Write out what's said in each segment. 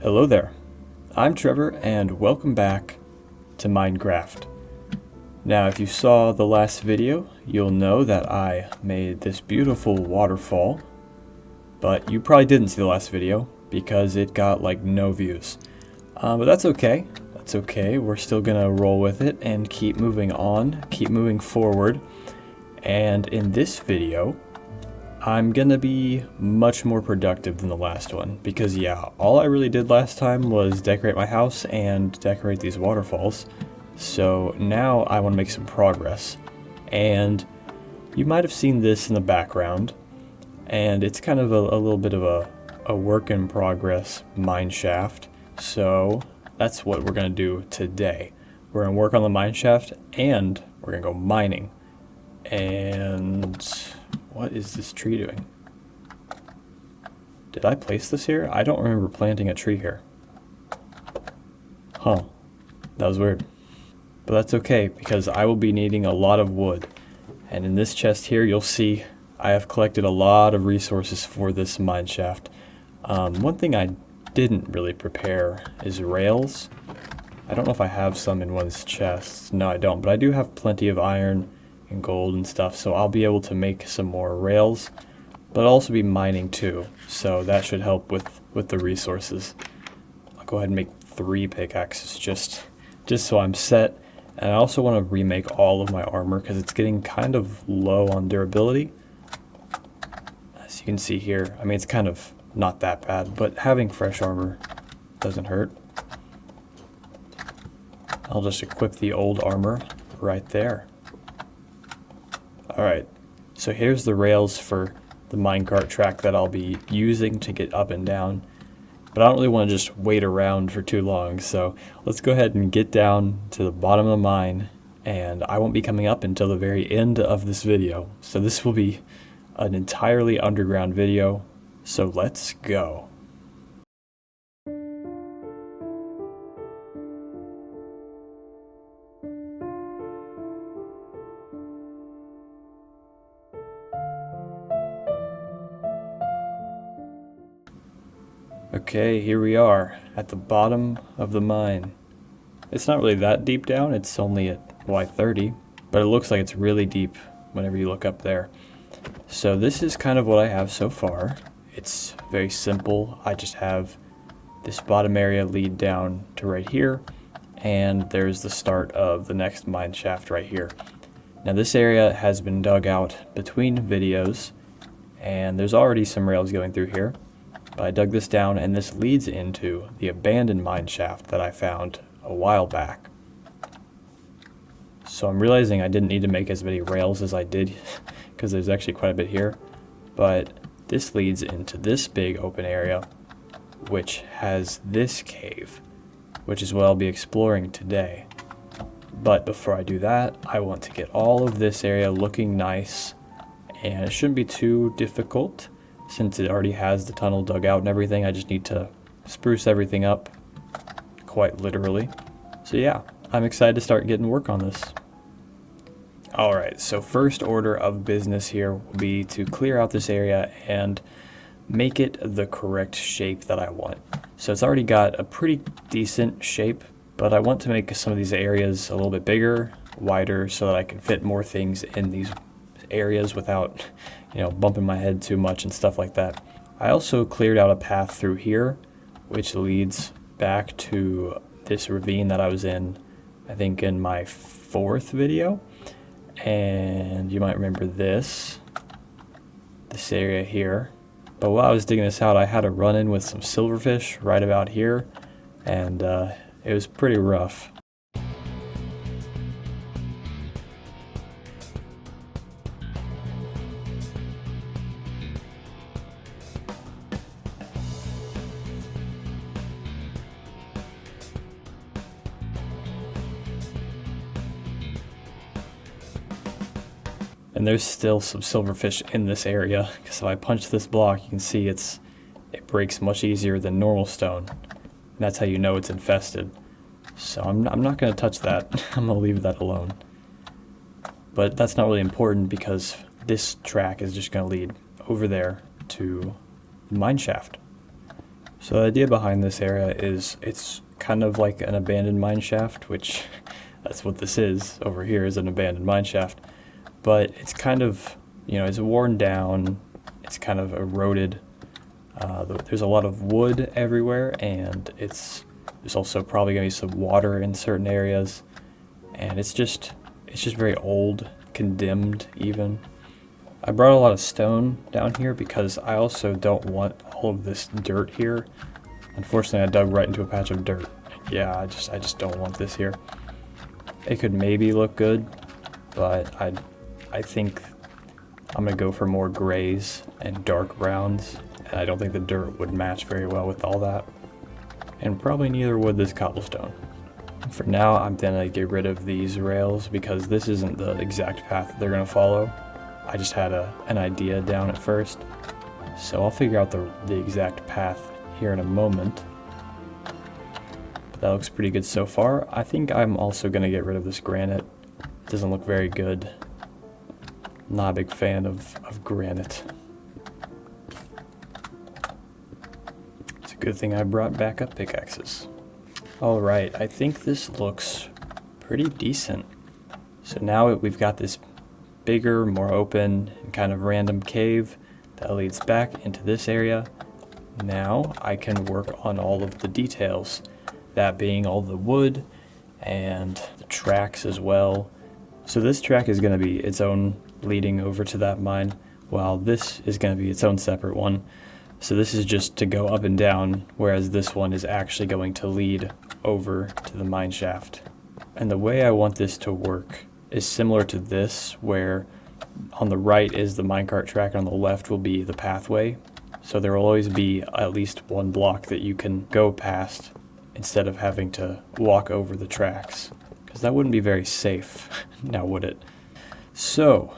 Hello there, I'm Trevor and welcome back to Minecraft. Now if you saw the last video, you'll know that I made this beautiful waterfall, but you probably didn't see the last video because it got like no views. But that's okay, we're still gonna roll with it and keep moving on, keep moving forward. And in this video, I'm gonna be much more productive than the last one because yeah, all I really did last time was decorate my house and decorate these waterfalls. So now I want to make some progress, and you might have seen this in the background, and it's kind of a little bit of a work in progress mineshaft. So that's what we're gonna do today. We're gonna work on the mineshaft and we're gonna go mining. And what is this tree doing? Did I place this here? I don't remember planting a tree here. Huh, that was weird. But that's okay because I will be needing a lot of wood. And in this chest here, you'll see I have collected a lot of resources for this mineshaft. One thing I didn't really prepare is rails. I don't know if I have some in one's chests. No, I don't, but I do have plenty of iron and gold and stuff, so I'll be able to make some more rails, but I'll also be mining too, so that should help with the resources. I'll go ahead and make 3 pickaxes just so I'm set. And I also want to remake all of my armor because it's getting kind of low on durability. As you can see here, I mean, it's kind of not that bad, but having fresh armor doesn't hurt. I'll just equip the old armor right there. Alright, so here's the rails for the minecart track that I'll be using to get up and down. But I don't really want to just wait around for too long, so let's go ahead and get down to the bottom of the mine, and I won't be coming up until the very end of this video. So this will be an entirely underground video, so let's go. Okay, here we are at the bottom of the mine. It's not really that deep down, it's only at Y30, but it looks like it's really deep whenever you look up there. So this is kind of what I have so far. It's very simple. I just have this bottom area lead down to right here, and there's the start of the next mine shaft right here. Now this area has been dug out between videos, and there's already some rails going through here. But I dug this down, and this leads into the abandoned mine shaft that I found a while back. So I'm realizing I didn't need to make as many rails as I did because there's actually quite a bit here. But this leads into this big open area, which has this cave, which is what I'll be exploring today. But before I do that, I want to get all of this area looking nice, and it shouldn't be too difficult. Since it already has the tunnel dug out and everything, I just need to spruce everything up, quite literally. So yeah, I'm excited to start getting work on this. Alright, so first order of business here will be to clear out this area and make it the correct shape that I want. So it's already got a pretty decent shape, but I want to make some of these areas a little bit bigger, wider, so that I can fit more things in these areas without, bumping my head too much and stuff like that. I also cleared out a path through here, which leads back to this ravine that I was in, I think in my 4th video. And you might remember this area here. But while I was digging this out, I had a run-in with some silverfish right about here, and it was pretty rough. And there's still some silverfish in this area, because if I punch this block, you can see it breaks much easier than normal stone. And that's how you know it's infested. So I'm not going to touch that. I'm going to leave that alone. But that's not really important because this track is just going to lead over there to the mine shaft. So the idea behind this area is it's kind of like an abandoned mineshaft, which that's what this is over here, is an abandoned mineshaft. But it's kind of, it's worn down, it's kind of eroded. There's a lot of wood everywhere, and there's also probably going to be some water in certain areas. And it's just very old, condemned even. I brought a lot of stone down here because I also don't want all of this dirt here. Unfortunately, I dug right into a patch of dirt. Yeah, I just don't want this here. It could maybe look good, but I think I'm gonna go for more grays and dark browns, and I don't think the dirt would match very well with all that. And probably neither would this cobblestone. For now, I'm gonna get rid of these rails because this isn't the exact path that they're gonna follow. I just had an idea down at first. So I'll figure out the exact path here in a moment. But that looks pretty good so far. I think I'm also gonna get rid of this granite. It doesn't look very good. Not a big fan of granite. It's a good thing I brought back up pickaxes. Alright, I think this looks pretty decent. So now we've got this bigger, more open, and kind of random cave that leads back into this area. Now I can work on all of the details, that being all the wood and the tracks as well. So this track is going to be its own leading over to that mine, while this is going to be its own separate one. So this is just to go up and down, whereas this one is actually going to lead over to the mine shaft. And the way I want this to work is similar to this, where on the right is the minecart track and on the left will be the pathway. So there will always be at least one block that you can go past instead of having to walk over the tracks, because that wouldn't be very safe, now would it? So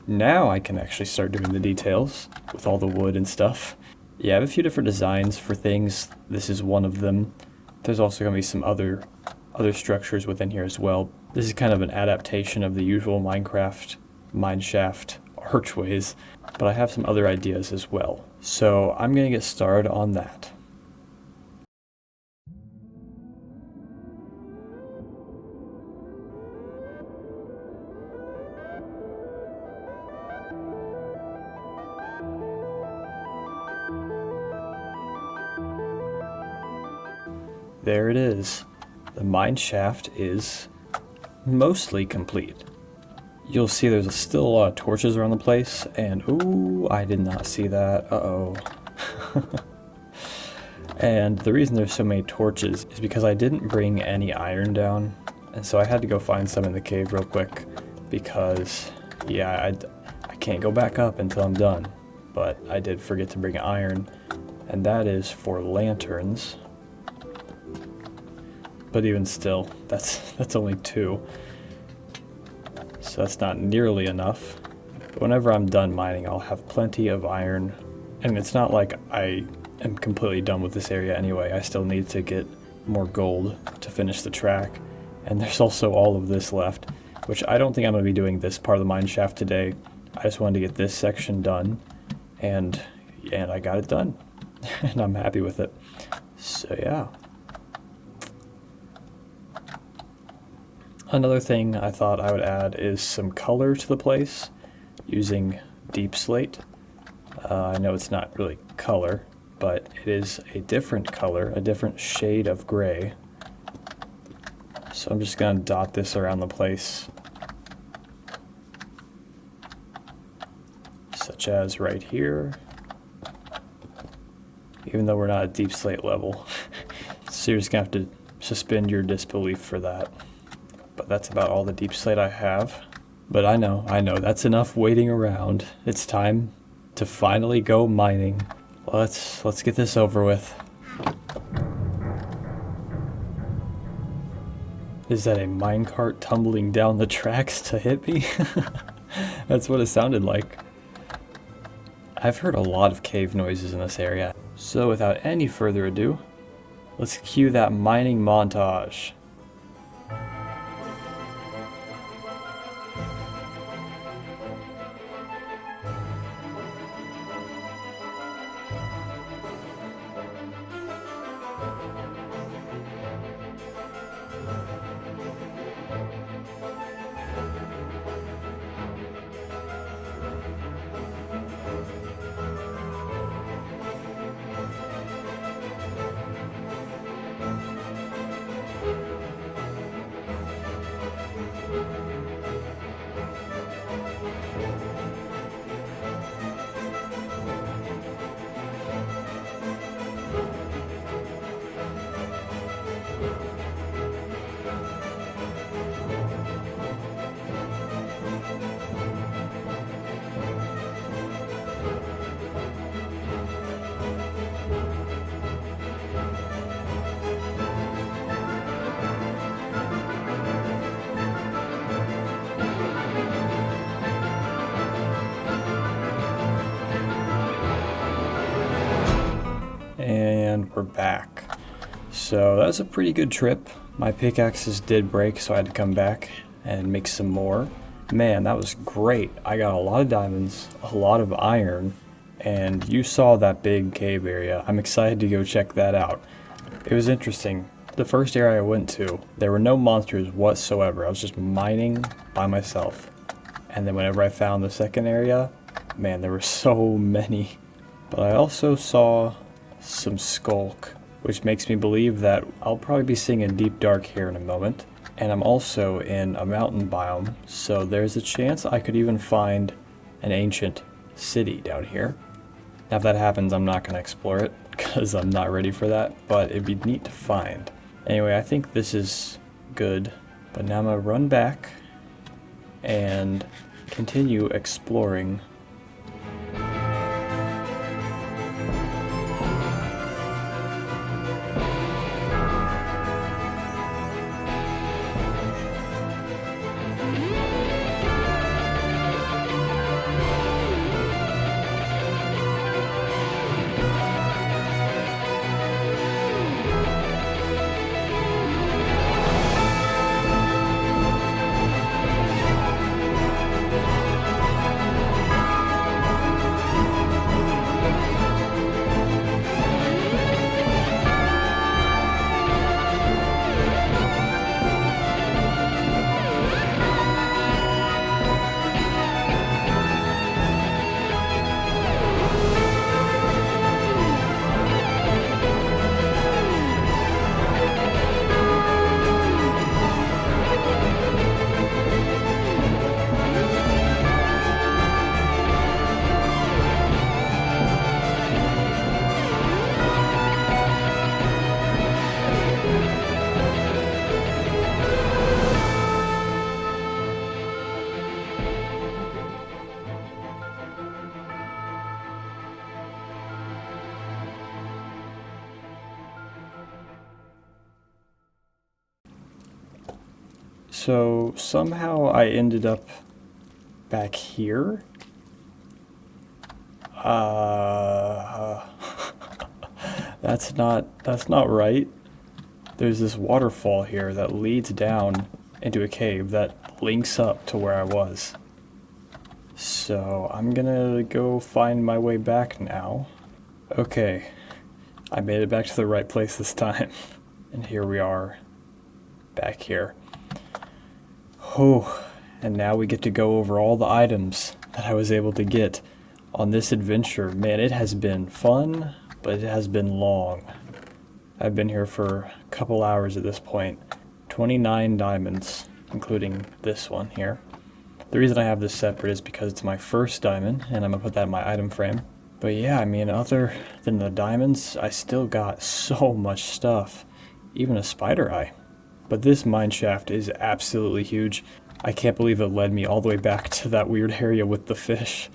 now I can actually start doing the details with all the wood and stuff. Yeah, I have a few different designs for things. This is one of them. There's also going to be some other structures within here as well. This is kind of an adaptation of the usual Minecraft mineshaft archways, but I have some other ideas as well. So I'm going to get started on that. There it is. The mine shaft is mostly complete. You'll see there's still a lot of torches around the place, and ooh, I did not see that. Uh-oh. And the reason there's so many torches is because I didn't bring any iron down, and so I had to go find some in the cave real quick because, yeah, I can't go back up until I'm done. But I did forget to bring iron, and that is for lanterns. But even still, that's only 2. So that's not nearly enough. But whenever I'm done mining, I'll have plenty of iron. And it's not like I am completely done with this area anyway. I still need to get more gold to finish the track. And there's also all of this left, which I don't think I'm going to be doing this part of the mine shaft today. I just wanted to get this section done, and I got it done. And I'm happy with it. So yeah. Another thing I thought I would add is some color to the place using deep slate. I know it's not really color, but it is a different color, a different shade of gray. So I'm just going to dot this around the place, such as right here, even though we're not at deep slate level. So you're just going to have to suspend your disbelief for that. But that's about all the deep slate I have. But I know, that's enough waiting around. It's time to finally go mining. Let's get this over with. Is that a minecart tumbling down the tracks to hit me? That's what it sounded like. I've heard a lot of cave noises in this area. So without any further ado, let's cue that mining montage. we're back. So that was a pretty good trip. My pickaxes did break, so I had to come back and make some more. Man, that was great. I got a lot of diamonds, a lot of iron, and you saw that big cave area. I'm excited to go check that out. It was interesting. The first area I went to, there were no monsters whatsoever. I was just mining by myself. And then whenever I found the second area, man, there were so many. But I also saw some skulk, which makes me believe that I'll probably be seeing a deep dark here in a moment. And I'm also in a mountain biome, so there's a chance I could even find an ancient city down here. Now if that happens, I'm not going to explore it, because I'm not ready for that, but it'd be neat to find. Anyway, I think this is good, but now I'm going to run back and continue exploring. So somehow I ended up back here. That's not right. There's this waterfall here that leads down into a cave that links up to where I was. So I'm gonna go find my way back now. Okay, I made it back to the right place this time. And here we are, back here. Oh, and now we get to go over all the items that I was able to get on this adventure. Man, it has been fun, but it has been long. I've been here for a couple hours at this point. 29 diamonds, including this one here. The reason I have this separate is because it's my first diamond, and I'm gonna put that in my item frame. But yeah, I mean, other than the diamonds, I still got so much stuff. Even a spider eye. But this mineshaft is absolutely huge. I can't believe it led me all the way back to that weird area with the fish.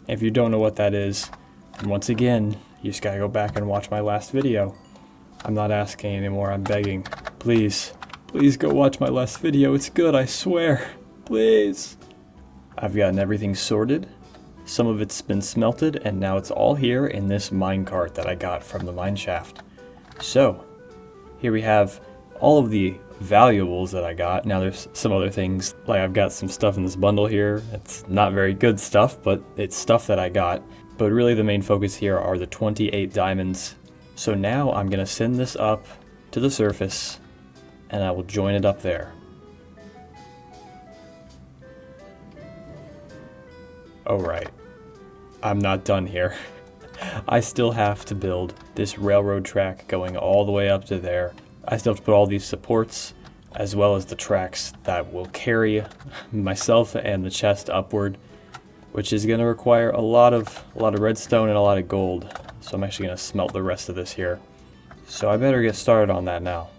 If you don't know what that is, and once again, you just gotta go back and watch my last video. I'm not asking anymore, I'm begging. Please, please go watch my last video. It's good, I swear. Please. I've gotten everything sorted. Some of it's been smelted, and now it's all here in this minecart that I got from the mineshaft. So, here we have all of the valuables that I got. Now there's some other things, like I've got some stuff in this bundle here. It's not very good stuff, but it's stuff that I got. But really the main focus here are the 28 diamonds. So now I'm gonna send this up to the surface and I will join it up there. Oh right, I'm not done here. I still have to build this railroad track going all the way up to there. I still have to put all these supports as well as the tracks that will carry myself and the chest upward, which is going to require a lot of redstone and a lot of gold. So I'm actually going to smelt the rest of this here. So I better get started on that now.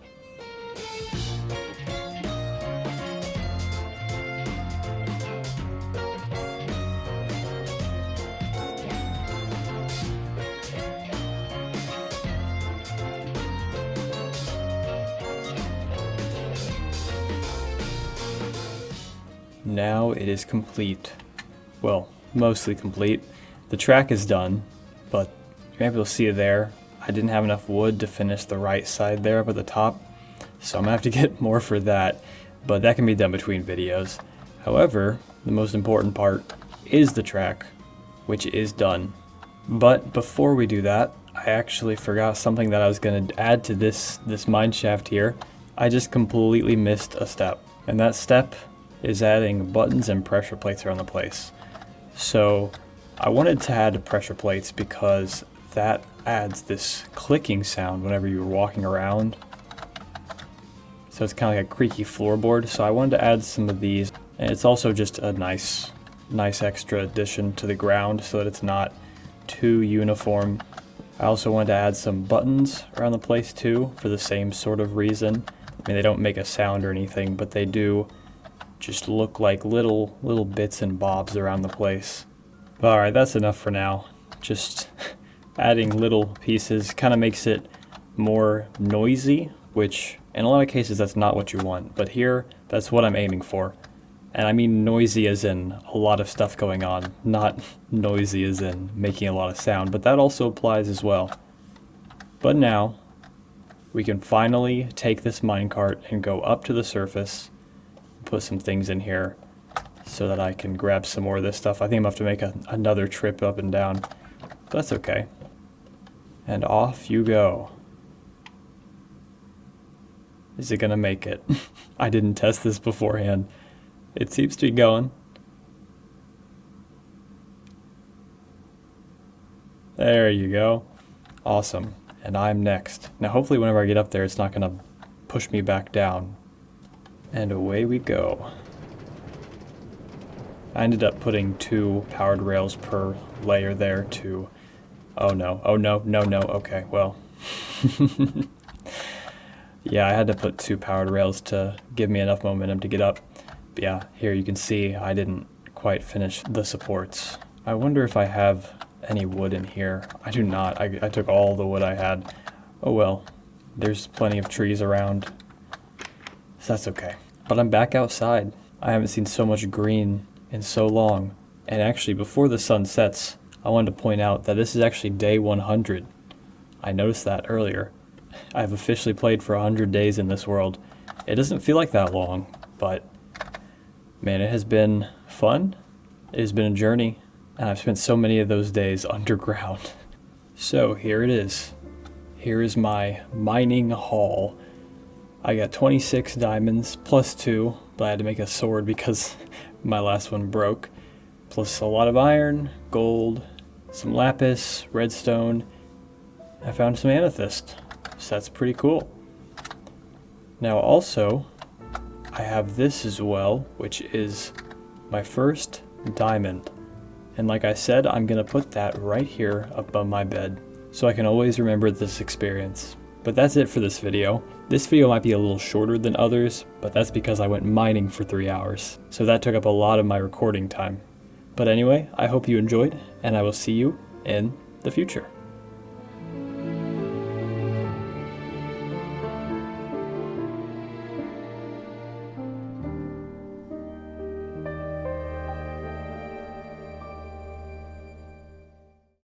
Now it is complete. Well, mostly complete. The track is done, but you're able to see it there. I didn't have enough wood to finish the right side there up at the top, so I'm gonna have to get more for that, but that can be done between videos. However, the most important part is the track, which is done. But before we do that, I actually forgot something that I was gonna add to this mineshaft here. I just completely missed a step, and that step is adding buttons and pressure plates around the place. So I wanted to add pressure plates because that adds this clicking sound whenever you're walking around. So it's kind of like a creaky floorboard. So I wanted to add some of these, and it's also just a nice extra addition to the ground so that it's not too uniform. I also wanted to add some buttons around the place too for the same sort of reason. I mean, they don't make a sound or anything, but they do just look like little bits and bobs around the place. Alright, that's enough for now. Just adding little pieces kind of makes it more noisy, which in a lot of cases that's not what you want, but here that's what I'm aiming for. And I mean noisy as in a lot of stuff going on, not noisy as in making a lot of sound, but that also applies as well. But now we can finally take this minecart and go up to the surface, put some things in here so that I can grab some more of this stuff. I think I'm going to have to make another trip up and down, but that's okay. And off you go. Is it going to make it? I didn't test this beforehand. It seems to be going. There you go. Awesome. And I'm next. Now hopefully whenever I get up there it's not going to push me back down. And away we go. I ended up putting 2 powered rails per layer there to... Oh no, okay, well. Yeah, I had to put 2 powered rails to give me enough momentum to get up. But yeah, here you can see I didn't quite finish the supports. I wonder if I have any wood in here. I do not. I took all the wood I had. Oh well, there's plenty of trees around. So that's okay. But I'm back outside. I haven't seen so much green in so long. And actually, before the sun sets, I wanted to point out that this is actually day 100. I noticed that earlier. I've officially played for 100 days in this world. It doesn't feel like that long, but man, it has been fun. It has been a journey, and I've spent so many of those days underground. So here it is. Here is my mining haul. I got 26 diamonds plus 2, but I had to make a sword because my last one broke. Plus a lot of iron, gold, some lapis, redstone. I found some amethyst, so that's pretty cool. Now also, I have this as well, which is my first diamond. And like I said, I'm gonna put that right here above my bed so I can always remember this experience. But that's it for this video. This video might be a little shorter than others, but that's because I went mining for 3 hours. So that took up a lot of my recording time. But anyway, I hope you enjoyed, and I will see you in the future.